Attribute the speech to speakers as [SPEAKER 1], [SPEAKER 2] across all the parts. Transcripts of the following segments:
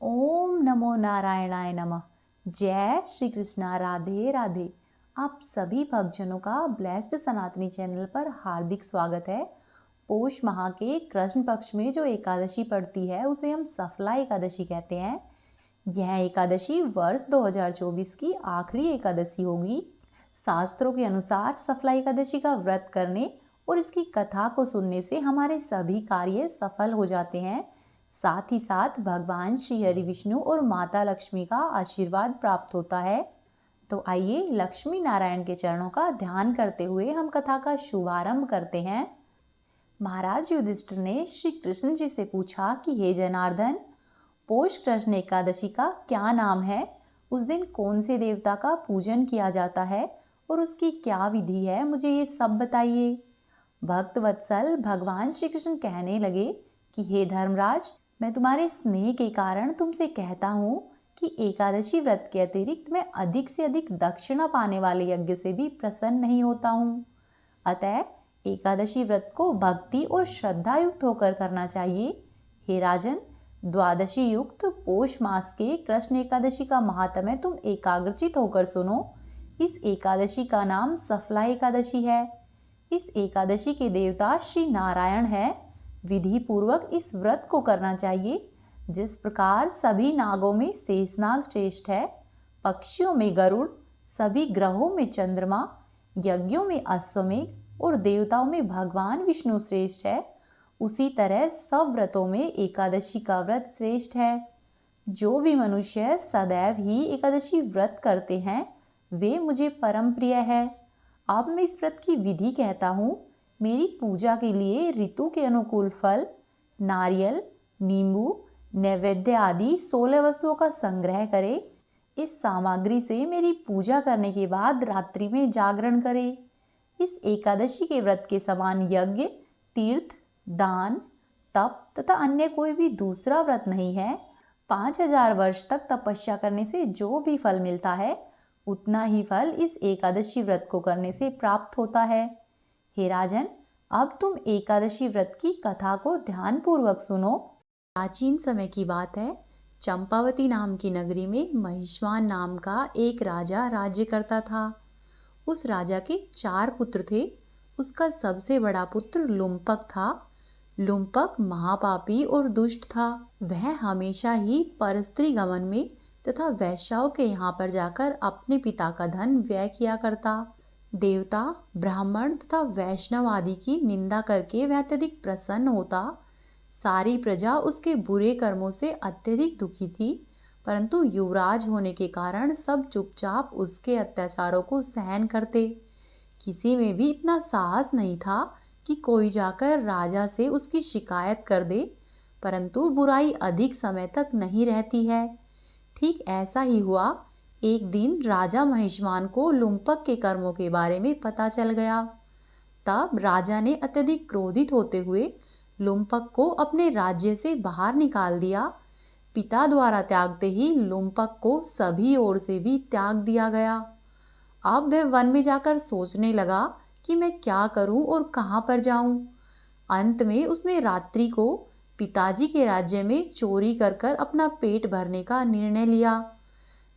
[SPEAKER 1] ओम नमो नारायणाय नमः। जय श्री कृष्णा। राधे राधे। आप सभी भक्तजनों का ब्लेस्ड सनातनी चैनल पर हार्दिक स्वागत है। पौष माह के कृष्ण पक्ष में जो एकादशी पड़ती है उसे हम सफला एकादशी कहते हैं। यह एकादशी वर्ष 2024 की आखिरी एकादशी होगी। शास्त्रों के अनुसार सफला एकादशी का व्रत करने और इसकी कथा को सुनने से हमारे सभी कार्य सफल हो जाते हैं। साथ ही साथ भगवान श्री हरि विष्णु और माता लक्ष्मी का आशीर्वाद प्राप्त होता है। तो आइए लक्ष्मी नारायण के चरणों का ध्यान करते हुए हम कथा का शुभारंभ करते हैं। महाराज युधिष्ठिर ने श्री कृष्ण जी से पूछा कि हे जनार्दन, पौष कृष्ण एकादशी का क्या नाम है? उस दिन कौन से देवता का पूजन किया जाता है और उसकी क्या विधि है? मुझे ये सब बताइए। भक्त वत्सल भगवान श्री कृष्ण कहने लगे कि हे धर्मराज, मैं तुम्हारे स्नेह के कारण तुमसे कहता हूँ कि एकादशी व्रत के अतिरिक्त मैं अधिक से अधिक दक्षिणा पाने वाले यज्ञ से भी प्रसन्न नहीं होता हूँ। अतः एकादशी व्रत को भक्ति और श्रद्धा युक्त होकर करना चाहिए। हे राजन, द्वादशी युक्त पौष मास के कृष्ण एकादशी का महात्म्य तुम एकाग्रचित होकर सुनो। इस एकादशी का नाम सफला एकादशी है। इस एकादशी के देवता श्री नारायण है। विधि पूर्वक इस व्रत को करना चाहिए। जिस प्रकार सभी नागों में शेषनाग श्रेष्ठ है, पक्षियों में गरुड़, सभी ग्रहों में चंद्रमा, यज्ञों में अश्वमेघ और देवताओं में भगवान विष्णु श्रेष्ठ है, उसी तरह सब व्रतों में एकादशी का व्रत श्रेष्ठ है। जो भी मनुष्य सदैव ही एकादशी व्रत करते हैं वे मुझे परम प्रिय है। अब मैं इस व्रत की विधि कहता हूँ। मेरी पूजा के लिए ऋतु के अनुकूल फल, नारियल, नींबू, नैवेद्य आदि 16 वस्तुओं का संग्रह करें। इस सामग्री से मेरी पूजा करने के बाद रात्रि में जागरण करें। इस एकादशी के व्रत के समान यज्ञ, तीर्थ, दान, तप तथा अन्य कोई भी दूसरा व्रत नहीं है। 5000 वर्ष तक तपस्या करने से जो भी फल मिलता है उतना ही फल इस एकादशी व्रत को करने से प्राप्त होता है। हे राजन, अब तुम एकादशी व्रत की कथा को ध्यानपूर्वक सुनो। प्राचीन समय की बात है। चंपावती नाम की नगरी में महिष्वान नाम का एक राजा राज्य करता था। उस राजा के 4 पुत्र थे। उसका सबसे बड़ा पुत्र लुम्पक था। लुम्पक महापापी और दुष्ट था। वह हमेशा ही परस्त्री गमन में तथा वैश्याओं के यहाँ पर जाकर अपने पिता का धन व्यय किया करता। देवता, ब्राह्मण तथा वैष्णव आदि की निंदा करके वह अत्यधिक प्रसन्न होता। सारी प्रजा उसके बुरे कर्मों से अत्यधिक दुखी थी, परंतु युवराज होने के कारण सब चुपचाप उसके अत्याचारों को सहन करते। किसी में भी इतना साहस नहीं था कि कोई जाकर राजा से उसकी शिकायत कर दे, परंतु बुराई अधिक समय तक नहीं रहती है। ठीक ऐसा ही हुआ। एक दिन राजा महिष्मान को लुम्पक के कर्मों के बारे में पता चल गया। तब राजा ने अत्यधिक क्रोधित होते हुए लुम्पक को अपने राज्य से बाहर निकाल दिया। पिता द्वारा त्यागते ही लुम्पक को सभी ओर से भी त्याग दिया गया। अब वह वन में जाकर सोचने लगा कि मैं क्या करूं और कहां पर जाऊं। अंत में उसने रात्रि को पिताजी के राज्य में चोरी कर कर अपना पेट भरने का निर्णय लिया।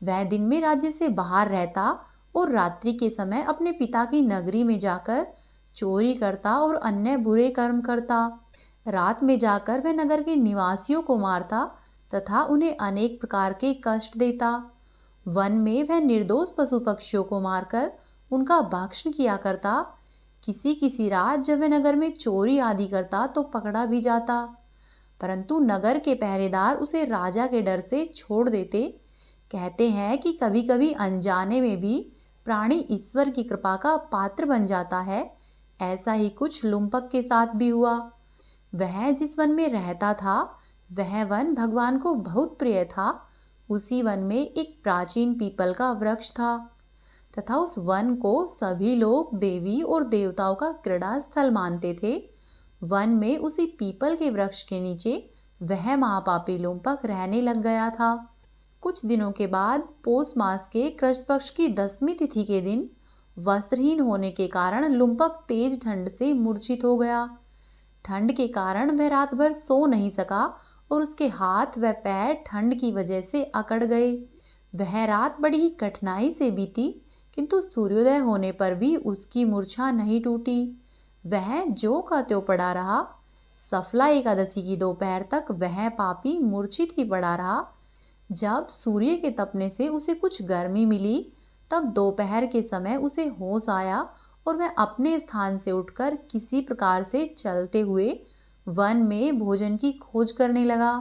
[SPEAKER 1] वह दिन में राज्य से बाहर रहता और रात्रि के समय अपने पिता की नगरी में जाकर चोरी करता और अन्य बुरे कर्म करता। रात में जाकर वह नगर के निवासियों को मारता तथा उन्हें अनेक प्रकार के कष्ट देता। वन में वह निर्दोष पशु पक्षियों को मारकर उनका भक्षण किया करता। किसी किसी रात जब वह नगर में चोरी आदि करता तो पकड़ा भी जाता, परंतु नगर के पहरेदार उसे राजा के डर से छोड़ देते। कहते हैं कि कभी कभी अनजाने में भी प्राणी ईश्वर की कृपा का पात्र बन जाता है। ऐसा ही कुछ लुम्पक के साथ भी हुआ। वह जिस वन में रहता था वह वन भगवान को बहुत प्रिय था। उसी वन में एक प्राचीन पीपल का वृक्ष था तथा उस वन को सभी लोग देवी और देवताओं का क्रीड़ा स्थल मानते थे। वन में उसी पीपल के वृक्ष के नीचे वह महापापी लुम्पक रहने लग गया था। कुछ दिनों के बाद पौष मास के कृष्ण पक्ष की 10वीं तिथि के दिन वस्त्रहीन होने के कारण लुम्पक तेज ठंड से मूर्छित हो गया। ठंड के कारण वह रात भर सो नहीं सका और उसके हाथ व पैर ठंड की वजह से अकड़ गए। वह रात बड़ी ही कठिनाई से बीती, किंतु सूर्योदय होने पर भी उसकी मूर्छा नहीं टूटी। वह जो का त्यों पड़ा रहा। सफला एकादशी की दोपहर तक वह पापी मूर्छित ही पड़ा रहा। जब सूर्य के तपने से उसे कुछ गर्मी मिली, तब दोपहर के समय उसे होश आया और वह अपने स्थान से उठकर किसी प्रकार से चलते हुए वन में भोजन की खोज करने लगा।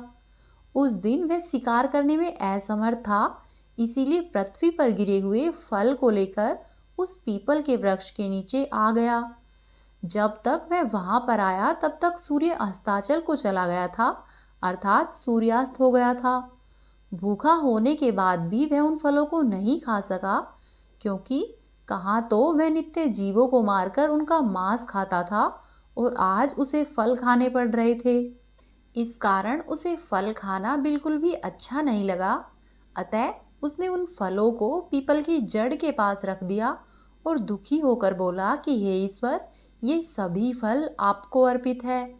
[SPEAKER 1] उस दिन वह शिकार करने में असमर्थ था, इसीलिए पृथ्वी पर गिरे हुए फल को लेकर उस पीपल के वृक्ष के नीचे आ गया। जब तक वह वहां पर आया तब तक सूर्य अस्ताचल को चला गया था, अर्थात सूर्यास्त हो गया था। भूखा होने के बाद भी वह उन फलों को नहीं खा सका, क्योंकि कहाँ तो वह नित्य जीवों को मारकर उनका मांस खाता था और आज उसे फल खाने पड़ रहे थे। इस कारण उसे फल खाना बिल्कुल भी अच्छा नहीं लगा। अतः उसने उन फलों को पीपल की जड़ के पास रख दिया और दुखी होकर बोला कि हे ईश्वर, ये सभी फल आपको अर्पित है,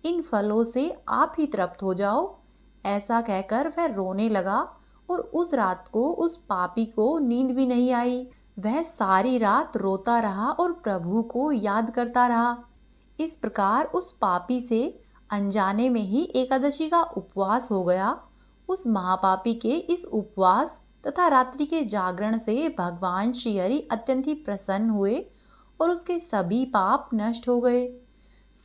[SPEAKER 1] इन फलों से आप ही तृप्त हो जाओ। ऐसा कहकर वह रोने लगा और उस रात को उस पापी को नींद भी नहीं आई। वह सारी रात रोता रहा और प्रभु को याद करता रहा। इस प्रकार उस पापी से अनजाने में ही एकादशी का उपवास हो गया। उस महापापी के इस उपवास तथा रात्रि के जागरण से भगवान श्री हरि अत्यंत ही प्रसन्न हुए और उसके सभी पाप नष्ट हो गए।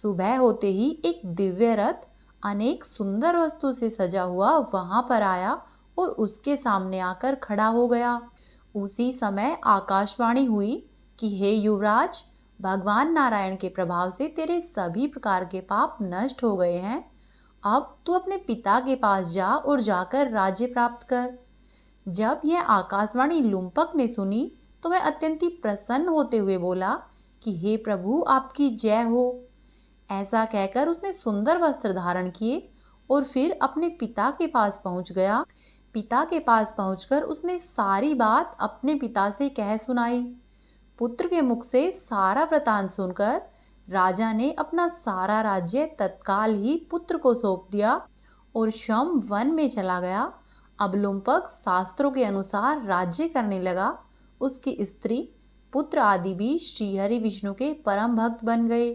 [SPEAKER 1] सुबह होते ही एक दिव्य रथ अनेक सुंदर वस्तु से सजा हुआ वहां पर आया और उसके सामने आकर खड़ा हो गया। उसी समय आकाशवाणी हुई कि हे युवराज, भगवान नारायण के प्रभाव से तेरे सभी प्रकार के पाप नष्ट हो गए हैं। अब तू अपने पिता के पास जा और जाकर राज्य प्राप्त कर। जब यह आकाशवाणी लुम्पक ने सुनी तो वह अत्यंत ही प्रसन्न होते हुए बोला कि हे प्रभु, आपकी जय हो। ऐसा कहकर उसने सुंदर वस्त्र धारण किए और फिर अपने पिता के पास पहुंच गया। पिता के पास पहुंचकर उसने सारी बात अपने पिता से कह सुनाई। पुत्र के मुख से सारा वृतांत सुनकर राजा ने अपना सारा राज्य तत्काल ही पुत्र को सौंप दिया और शम वन में चला गया। अब लुम्पक शास्त्रों के अनुसार राज्य करने लगा। उसकी स्त्री, पुत्र आदि भी श्रीहरि विष्णु के परम भक्त बन गए।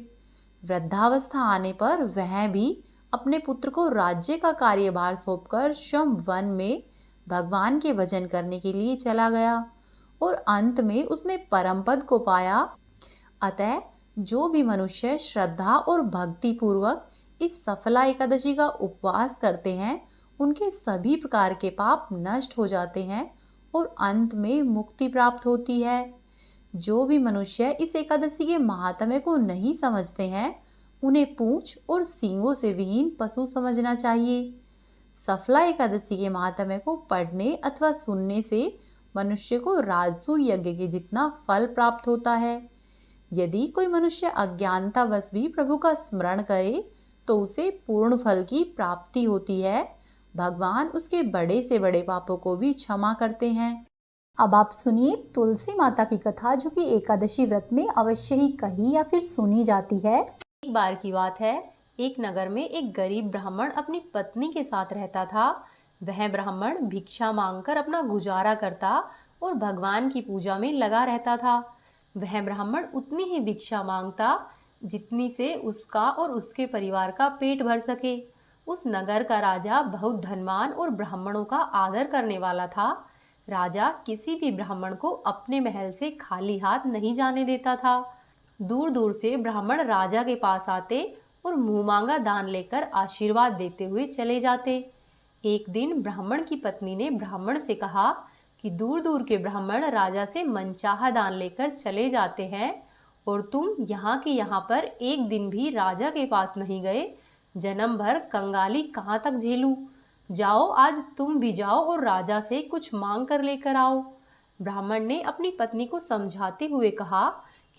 [SPEAKER 1] वृद्धावस्था आने पर वह भी अपने पुत्र को राज्य का कार्यभार सौंपकर शम वन में भगवान के भजन करने के लिए चला गया और अंत में उसने परम पद को पाया। अतः जो भी मनुष्य श्रद्धा और भक्ति पूर्वक इस सफला एकादशी का उपवास करते हैं, उनके सभी प्रकार के पाप नष्ट हो जाते हैं और अंत में मुक्ति प्राप्त होती है। जो भी मनुष्य इस एकादशी के महात्म्य को नहीं समझते हैं, उन्हें पूंछ और सींगों से विहीन पशु समझना चाहिए। सफला एकादशी के महात्म्य को पढ़ने अथवा सुनने से मनुष्य को राजसू यज्ञ के जितना फल प्राप्त होता है। यदि कोई मनुष्य अज्ञानतावश भी प्रभु का स्मरण करे तो उसे पूर्ण फल की प्राप्ति होती है। भगवान उसके बड़े से बड़े पापों को भी क्षमा करते हैं। अब आप सुनिए तुलसी माता की कथा, जो कि एकादशी व्रत में अवश्य ही कही या फिर सुनी जाती है। एक बार की बात है, एक नगर में एक गरीब ब्राह्मण अपनी पत्नी के साथ रहता था। वह ब्राह्मण भिक्षा मांगकर अपना गुजारा करता और भगवान की पूजा में लगा रहता था। वह ब्राह्मण उतनी ही भिक्षा मांगता जितनी से उसका और उसके परिवार का पेट भर सके। उस नगर का राजा बहुत धनवान और ब्राह्मणों का आदर करने वाला था। राजा किसी भी ब्राह्मण को अपने महल से खाली हाथ नहीं जाने देता था। दूर दूर से ब्राह्मण राजा के पास आते और मुंह मांगा दान लेकर आशीर्वाद देते हुए चले जाते। एक दिन ब्राह्मण की पत्नी ने ब्राह्मण से कहा कि दूर दूर के ब्राह्मण राजा से मनचाहा दान लेकर चले जाते हैं और तुम यहाँ के यहाँ पर एक दिन भी राजा के पास नहीं गए। जन्म भर कंगाली कहाँ तक झेलूं? जाओ, आज तुम भी जाओ और राजा से कुछ मांग कर लेकर आओ। ब्राह्मण ने अपनी पत्नी को समझाते हुए कहा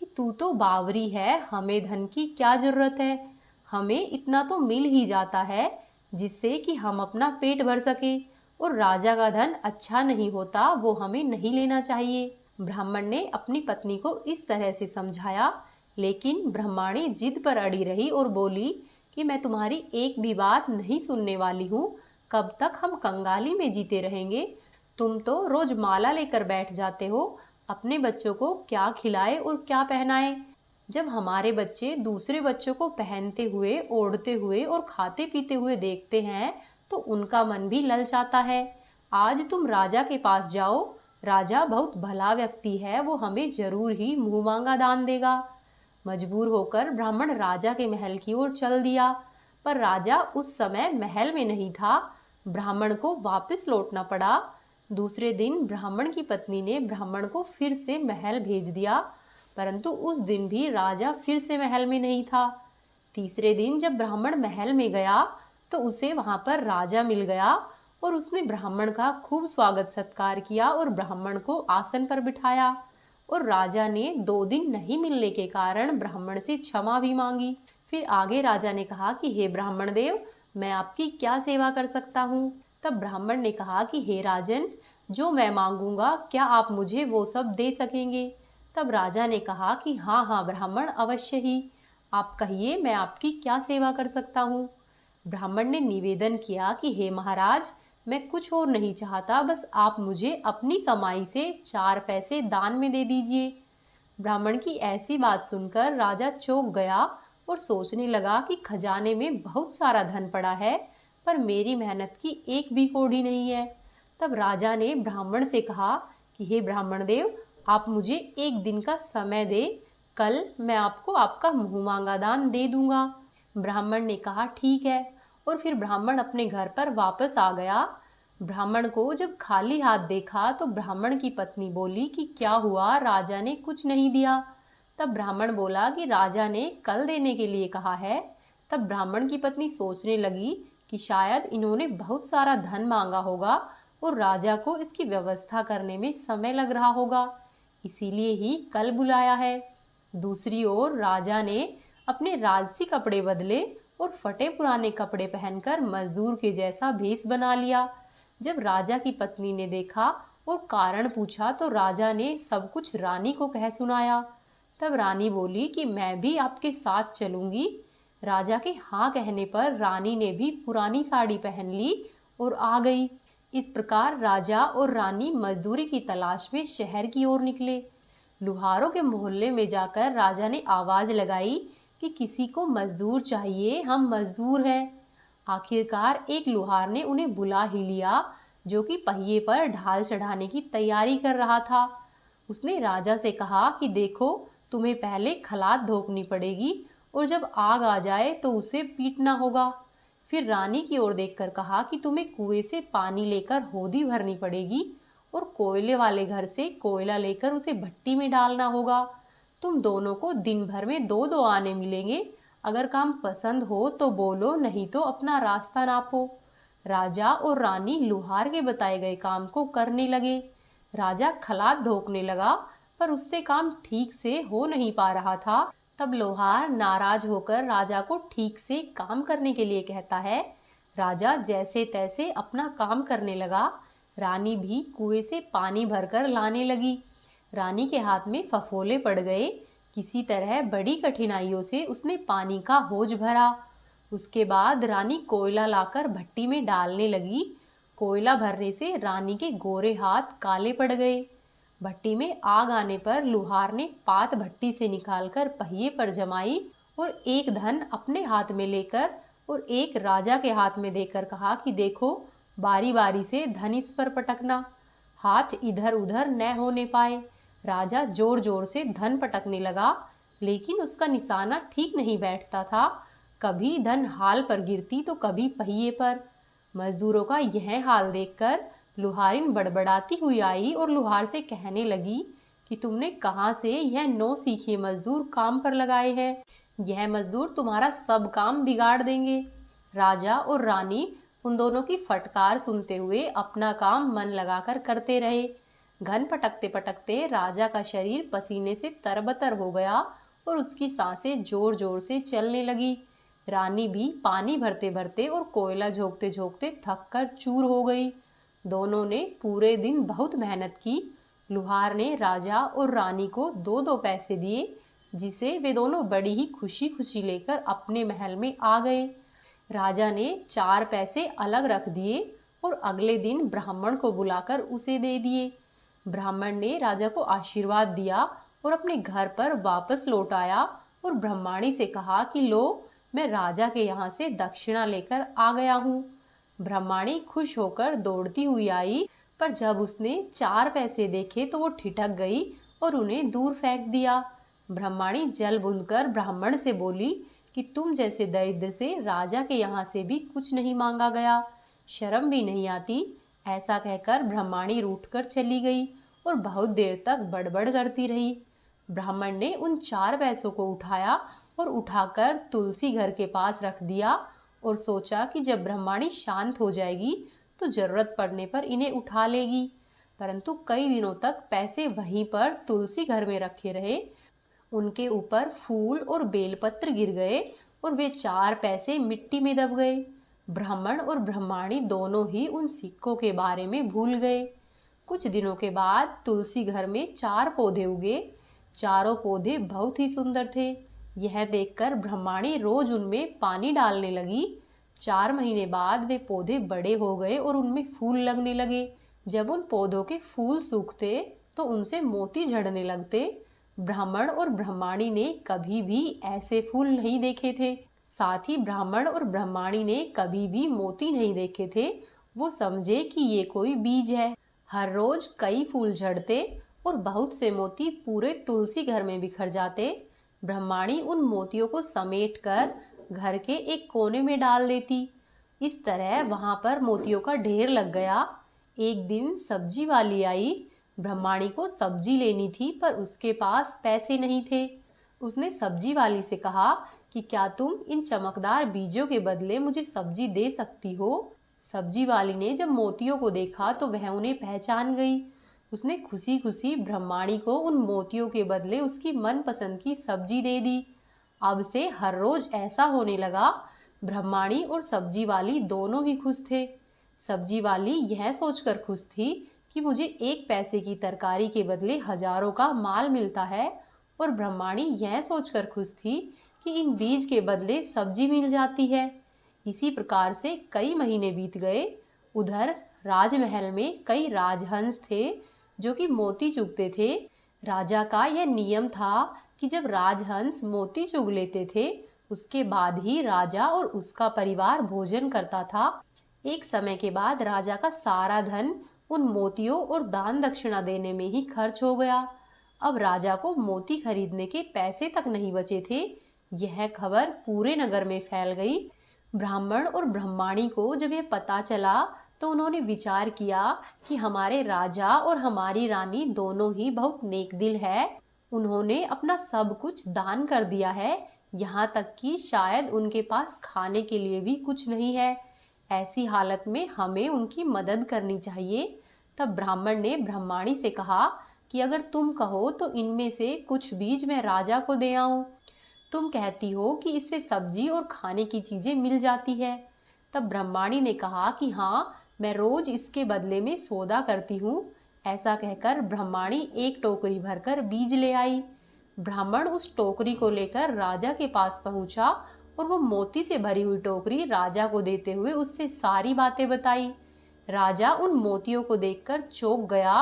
[SPEAKER 1] कि तू तो बावरी है, हमें धन की क्या जरूरत है, हमें इतना तो मिल ही जाता है जिससे कि हम अपना पेट भर सके, और राजा का धन अच्छा नहीं होता, वो हमें नहीं लेना चाहिए। ब्राह्मण ने अपनी पत्नी को इस तरह से समझाया, लेकिन ब्रह्माणी जिद पर अड़ी रही और बोली
[SPEAKER 2] कि मैं तुम्हारी एक भी बात नहीं सुनने वाली हूँ। कब तक हम कंगाली में जीते रहेंगे? तुम तो रोज माला लेकर बैठ जाते हो। अपने बच्चों को क्या खिलाए और क्या पहनाए? जब हमारे बच्चे दूसरे बच्चों को पहनते हुए, ओढ़ते हुए और खाते पीते हुए देखते हैं तो उनका मन भी ललचाता है। आज तुम राजा के पास जाओ। राजा बहुत भला व्यक्ति है, वो हमें जरूर ही मुंह मांगा दान देगा। मजबूर होकर ब्राह्मण राजा के महल की ओर चल दिया, पर राजा उस समय महल में नहीं था। ब्राह्मण को वापस लौटना पड़ा। दूसरे दिन ब्राह्मण की पत्नी ने ब्राह्मण को फिर से महल भेज दिया, परंतु उस दिन भी राजा फिर से महल में नहीं था। तीसरे दिन जब ब्राह्मण महल में गया तो उसे वहां पर राजा मिल गया और उसने ब्राह्मण का खूब स्वागत सत्कार किया और ब्राह्मण को आसन पर बिठाया। और राजा ने 2 दिन नहीं मिलने के कारण ब्राह्मण से क्षमा भी मांगी। फिर आगे राजा ने कहा कि हे ब्राह्मण देव, मैं आपकी क्या सेवा कर सकता हूँ? तब ब्राह्मण ने कहा कि हे राजन, जो मैं मांगूंगा क्या आप मुझे वो सब दे सकेंगे? तब राजा ने कहा कि हाँ हाँ ब्राह्मण, अवश्य ही। आप कहिए, मैं आपकी क्या सेवा कर सकता हूँ? ब्राह्मण ने निवेदन किया कि हे महाराज, मैं कुछ और नहीं चाहता, बस आप मुझे अपनी कमाई से 4 पैसे दान में दे दीजिए। ब्राह्मण की ऐसी बात सुनकर राजा चौंक गया और सोचने लगा कि खजाने में बहुत सारा धन पड़ा है, पर मेरी मेहनत की एक भी कौड़ी नहीं है। तब राजा ने ब्राह्मण से कहा कि हे ब्राह्मण देव, आप मुझे एक दिन का समय दे, कल मैं आपको आपका मुंह मांगा दान दे दूंगा। ब्राह्मण ने कहा ठीक है, और फिर ब्राह्मण अपने घर पर वापस आ गया। ब्राह्मण को जब खाली हाथ देखा तो ब्राह्मण की पत्नी बोली कि क्या हुआ, राजा ने कुछ नहीं दिया? तब ब्राह्मण बोला कि राजा ने कल देने के लिए कहा है। तब ब्राह्मण की पत्नी सोचने लगी कि शायद इन्होंने बहुत सारा धन मांगा होगा और राजा को इसकी व्यवस्था करने में समय लग रहा होगा, इसीलिए ही कल बुलाया है। दूसरी ओर राजा ने अपने राजसी कपड़े बदले और फटे पुराने कपड़े पहनकर मजदूर के जैसा भेष बना लिया। जब राजा की पत्नी ने देखा और कारण पूछा तो राजा ने सब कुछ रानी को कह सुनाया। तब रानी बोली कि मैं भी आपके साथ चलूंगी। राजा के हाँ कहने पर रानी ने भी पुरानी साड़ी पहन ली और आ गई। इस प्रकार राजा और रानी मजदूरी की तलाश में शहर की ओर निकले। लुहारों के मोहल्ले में जाकर राजा ने आवाज लगाई कि किसी को मजदूर चाहिए, हम मजदूर हैं। आखिरकार एक लुहार ने उन्हें बुला ही लिया, जो कि पहिए पर ढाल चढ़ाने की तैयारी कर रहा था। उसने राजा से कहा कि देखो, तुम्हें पहले खलात धोकनी पड़ेगी और जब आग आ जाए तो उसे पीटना होगा। फिर रानी की ओर देखकर कहा कि तुम्हें कुएं से पानी लेकर होदी भरनी पड़ेगी और कोयले वाले घर से कोयला लेकर उसे भट्टी में डालना होगा। तुम दोनों को दिन भर में 2-2 आने मिलेंगे। अगर काम पसंद हो तो बोलो, नहीं तो अपना रास्ता नापो। राजा और रानी लुहार के बताए गए काम को करने लगे। राजा खलात धोकने लगा, पर उससे काम ठीक से हो नहीं पा रहा था। तब लोहार नाराज होकर राजा को ठीक से काम करने के लिए कहता है। राजा जैसे तैसे अपना काम करने लगा। रानी भी कुएं से पानी भरकर लाने लगी। रानी के हाथ में फफोले पड़ गए। किसी तरह बड़ी कठिनाइयों से उसने पानी का होज भरा। उसके बाद रानी कोयला लाकर भट्टी में डालने लगी। कोयला भरने से रानी के गोरे हाथ काले पड़ गए। भट्टी में आग आने पर लुहार ने पात भट्टी से निकालकर पहिए पर जमाई और एक धन अपने हाथ में लेकर और एक राजा के हाथ में देकर कहा कि देखो, बारी बारी से धन इस पर पटकना, हाथ इधर उधर न होने पाए। राजा जोर जोर से धन पटकने लगा, लेकिन उसका निशाना ठीक नहीं बैठता था। कभी धन हाल पर गिरती तो कभी पहिए पर। मजदूरों का यह हाल देखकर लुहारिन बड़बड़ाती हुई आई और लुहार से कहने लगी कि तुमने कहाँ से यह 9 सीखे मजदूर काम पर लगाए हैं? यह मजदूर तुम्हारा सब काम बिगाड़ देंगे। राजा और रानी उन दोनों की फटकार सुनते हुए अपना काम मन लगाकर करते रहे। घन पटकते पटकते राजा का शरीर पसीने से तरबतर हो गया और उसकी सांसें जोर जोर से चलने लगी। रानी भी पानी भरते भरते और कोयला झोंकते झोंकते थक कर चूर हो गई। दोनों ने पूरे दिन बहुत मेहनत की। लुहार ने राजा और रानी को 2-2 पैसे दिए, जिसे वे दोनों बड़ी ही खुशी खुशी लेकर अपने महल में आ गए। राजा ने 4 पैसे अलग रख दिए और अगले दिन ब्राह्मण को बुलाकर उसे दे दिए। ब्राह्मण ने राजा को आशीर्वाद दिया और अपने घर पर वापस लौट आया और ब्रह्माणी से कहा कि लो, मैं राजा के यहाँ से दक्षिणा लेकर आ गया हूँ। ब्रह्माणी खुश होकर दौड़ती हुई आई, पर जब उसने 4 पैसे देखे तो वो ठिठक गई और उन्हें दूर फेंक दिया। ब्रह्माणी जल बूंदकर ब्राह्मण से बोली कि तुम जैसे दरिद्र से राजा के यहाँ से भी कुछ नहीं मांगा गया, शर्म भी नहीं आती। ऐसा कहकर ब्रह्माणी रूठकर चली गई और बहुत देर तक बड़बड़ करती रही। ब्राह्मण ने उन 4 पैसों को उठाया और उठाकर तुलसी घर के पास रख दिया और सोचा कि जब ब्रह्माणी शांत हो जाएगी तो जरूरत पड़ने पर इन्हें उठा लेगी। परंतु कई दिनों तक पैसे वहीं पर तुलसी घर में रखे रहे। उनके ऊपर फूल और बेलपत्र गिर गए और वे 4 पैसे मिट्टी में दब गए। ब्राह्मण और ब्रह्माणी दोनों ही उन सिक्कों के बारे में भूल गए। कुछ दिनों के बाद तुलसी घर में 4 पौधे उगे। चारों पौधे बहुत ही सुंदर थे। यह देखकर ब्रह्माणी रोज उनमें पानी डालने लगी। 4 महीने बाद वे पौधे बड़े हो गए और उनमें फूल लगने लगे। जब उन पौधों के फूल सूखते तो उनसे मोती झड़ने लगते। ब्राह्मण और ब्रह्माणी ने कभी भी ऐसे फूल नहीं देखे थे। साथ ही ब्राह्मण और ब्रह्माणी ने कभी भी मोती नहीं देखे थे। वो समझे कि ये कोई बीज है। हर रोज कई फूल झड़ते और बहुत से मोती पूरे तुलसी घर में बिखर जाते। ब्रह्माणी उन मोतियों को समेटकर घर के एक कोने में डाल देती। इस तरह वहां पर मोतियों का ढेर लग गया। एक दिन सब्जी वाली आई। ब्रह्माणी को सब्जी लेनी थी, पर उसके पास पैसे नहीं थे। उसने सब्जी वाली से कहा कि क्या तुम इन चमकदार बीजों के बदले मुझे सब्जी दे सकती हो। सब्जी वाली ने जब मोतियों को देखा तो वह उन्हें पहचान गई। उसने खुशी खुशी ब्रह्माणी को उन मोतियों के बदले उसकी मनपसंद की सब्जी दे दी। अब से हर रोज ऐसा होने लगा। ब्रह्माणी और सब्जी वाली दोनों ही खुश थे। सब्जी वाली यह सोचकर खुश थी कि मुझे 1 पैसे की तरकारी के बदले हजारों का माल मिलता है, और ब्रह्माणी यह सोचकर खुश थी कि इन बीज के बदले सब्जी मिल जाती है। इसी प्रकार से कई महीने बीत गए। उधर राजमहल में कई राजहंस थे जो कि मोती चुगते थे। राजा का यह नियम था कि जब राजहंस मोती चुग लेते थे उसके बाद ही राजा और उसका परिवार भोजन करता था। एक समय के बाद राजा का सारा धन उन मोतियों और दान दक्षिणा देने में ही खर्च हो गया। अब राजा को मोती खरीदने के पैसे तक नहीं बचे थे। यह खबर पूरे नगर में फैल गई। ब्राह्मण और ब्रह्माणी को जब यह पता चला तो उन्होंने विचार किया कि हमारे राजा और हमारी रानी दोनों ही बहुत नेक दिल है। उन्होंने अपना सब कुछ दान कर दिया है, यहाँ तक कि शायद उनके पास खाने के लिए भी कुछ नहीं है। ऐसी हालत में हमें उनकी मदद करनी चाहिए। तब ब्राह्मण ने ब्रह्माणी से कहा कि अगर तुम कहो तो इनमें से कुछ बीज मैं राजा को दे आऊं। तुम कहती हो कि इससे सब्जी और खाने की चीजें मिल जाती है। तब ब्रह्माणी ने कहा कि हाँ, मैं रोज इसके बदले में सौदा करती हूँ। ऐसा कहकर ब्रह्माणी एक टोकरी भरकर बीज ले आई। ब्राह्मण उस टोकरी को लेकर राजा के पास पहुंचा और वो मोती से भरी हुई टोकरी राजा को देते हुए उससे सारी बातें बताई। राजा उन मोतियों को देखकर चौंक गया।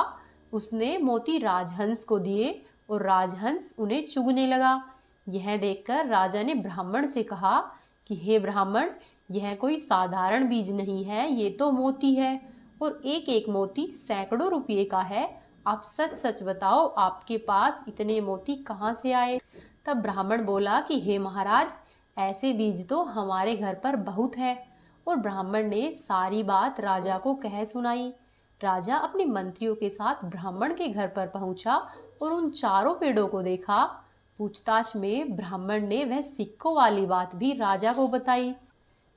[SPEAKER 2] उसने मोती राजहंस को दिए और राजहंस उन्हें चुगने लगा। यह देखकर राजा ने ब्राह्मण से कहा कि हे ब्राह्मण, यह कोई साधारण बीज नहीं है, ये तो मोती है और एक एक मोती सैकड़ों रुपये का है। आप सच सच बताओ, आपके पास इतने मोती कहाँ से आए। तब ब्राह्मण बोला कि हे महाराज, ऐसे बीज तो हमारे घर पर बहुत है। और ब्राह्मण ने सारी बात राजा को कह सुनाई। राजा अपने मंत्रियों के साथ ब्राह्मण के घर पर पहुंचा और उन चारों पेड़ों को देखा। पूछताछ में ब्राह्मण ने वह सिक्कों वाली बात भी राजा को बताई।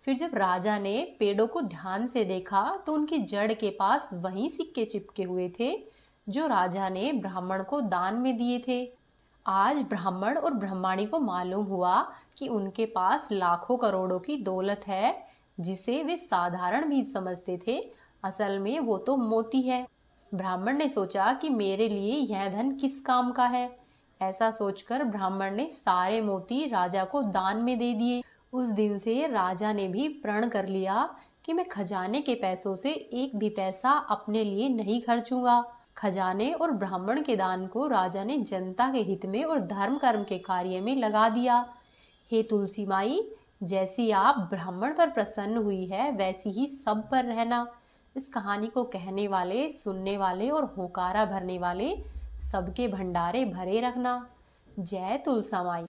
[SPEAKER 2] फिर जब राजा ने पेड़ों को ध्यान से देखा तो उनकी जड़ के पास वही सिक्के चिपके हुए थे जो राजा ने ब्राह्मण को दान में दिए थे। आज ब्राह्मण और ब्रह्माणी को मालूम हुआ कि उनके पास लाखों करोड़ों की दौलत है, जिसे वे साधारण बीज समझते थे। असल में वो तो मोती है। ब्राह्मण ने सोचा कि मेरे लिए यह धन किस काम का है। ऐसा सोचकर ब्राह्मण ने सारे मोती राजा को दान में दे दिए। उस दिन से राजा ने भी प्रण कर लिया कि मैं खजाने के पैसों से एक भी पैसा अपने लिए नहीं खर्चूंगा। खजाने और ब्राह्मण के दान को राजा ने जनता के हित में और धर्म कर्म के कार्य में लगा दिया। हे तुलसी माई, जैसी आप ब्राह्मण पर प्रसन्न हुई है वैसी ही सब पर रहना। इस कहानी को कहने वाले, सुनने वाले और होकारा भरने वाले सबके भंडारे भरे रखना। जय तुलसा माई।